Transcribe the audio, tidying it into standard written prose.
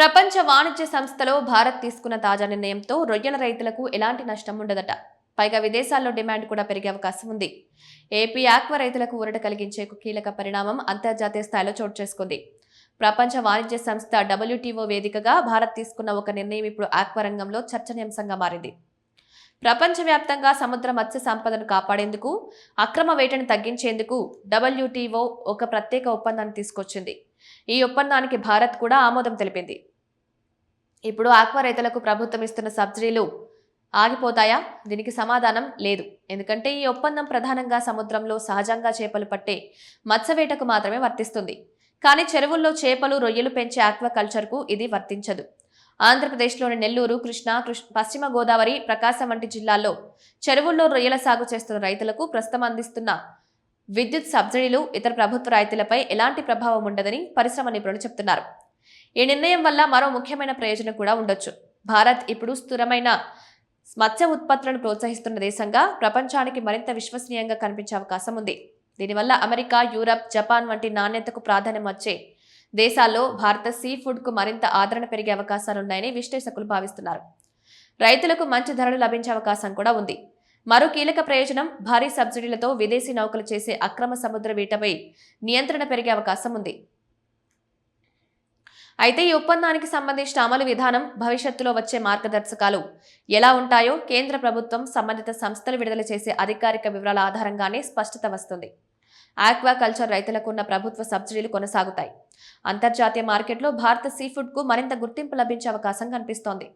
ప్రపంచ వాణిజ్య సంస్థలో భారత్ తీసుకున్న తాజా నిర్ణయంతో రొయ్యల రైతులకు ఎలాంటి నష్టం ఉండదట. పైగా విదేశాల్లో డిమాండ్ కూడా పెరిగే అవకాశం ఉంది. ఏపీ ఆక్వా రైతులకు ఊరట కలిగించే కీలక పరిణామం అంతర్జాతీయ స్థాయిలో చోటు చేసుకుంది. ప్రపంచ వాణిజ్య సంస్థ WTO వేదికగా భారత్ తీసుకున్న ఒక నిర్ణయం ఇప్పుడు ఆక్వా రంగంలో చర్చనీయాంశంగా మారింది. ప్రపంచవ్యాప్తంగా సముద్ర మత్స్య సంపదను కాపాడేందుకు, అక్రమ వేటను తగ్గించేందుకు WTO ఒక ప్రత్యేక ఒప్పందాన్ని తీసుకొచ్చింది. ఈ ఒప్పందానికి భారత్ కూడా ఆమోదం తెలిపింది. ఇప్పుడు ఆక్వా రైతులకు ప్రభుత్వం ఇస్తున్న సబ్సిడీలు ఆగిపోతాయా? దీనికి సమాధానం లేదు. ఎందుకంటే ఈ ఒప్పందం ప్రధానంగా సముద్రంలో సహజంగా చేపలు పట్టే మత్స్యవేటకు మాత్రమే వర్తిస్తుంది. కానీ చెరువుల్లో చేపలు, రొయ్యలు పెంచే ఆక్వా కల్చర్కు ఇది వర్తించదు. ఆంధ్రప్రదేశ్లోని నెల్లూరు, కృష్ణా, పశ్చిమ గోదావరి, ప్రకాశం వంటి జిల్లాల్లో చెరువుల్లో రొయ్యల సాగు చేస్తున్న రైతులకు ప్రస్తుతం అందిస్తున్న విద్యుత్ సబ్సిడీలు ఇతర ప్రభుత్వ రాయితీలపై ఎలాంటి ప్రభావం ఉండదని పరిశ్రమ నిపుణులు చెబుతున్నారు. ఈ నిర్ణయం వల్ల మరో ముఖ్యమైన ప్రయోజనం కూడా ఉండొచ్చు. భారత్ ఇప్పుడు స్థిరమైన మత్స్య ఉత్పత్తులను ప్రోత్సహిస్తున్న దేశంగా ప్రపంచానికి మరింత విశ్వసనీయంగా కనిపించే అవకాశం ఉంది. దీనివల్ల అమెరికా, యూరప్, జపాన్ వంటి నాణ్యతకు ప్రాధాన్యం వచ్చే దేశాల్లో భారత సీ ఫుడ్ కు మరింత ఆదరణ పెరిగే అవకాశాలున్నాయని విశ్లేషకులు భావిస్తున్నారు. రైతులకు మంచి ధరలు లభించే అవకాశం కూడా ఉంది. మరో కీలక ప్రయోజనం, భారీ సబ్సిడీలతో విదేశీ నౌకలు చేసే అక్రమ సముద్ర వేటపై నియంత్రణ పెరిగే అవకాశం ఉంది. అయితే ఈ ఒప్పందానికి సంబంధించిన అమలు విధానం, భవిష్యత్తులో వచ్చే మార్గదర్శకాలు ఎలా ఉంటాయో కేంద్ర ప్రభుత్వం, సంబంధిత సంస్థలు విడుదల చేసే అధికారిక వివరాల ఆధారంగానే స్పష్టత వస్తుంది. ఆక్వా కల్చర్ రైతులకు ఉన్న ప్రభుత్వ సబ్సిడీలు కొనసాగుతాయి. అంతర్జాతీయ మార్కెట్లో భారత సీ ఫుడ్ కు మరింత గుర్తింపు లభించే అవకాశం కనిపిస్తోంది.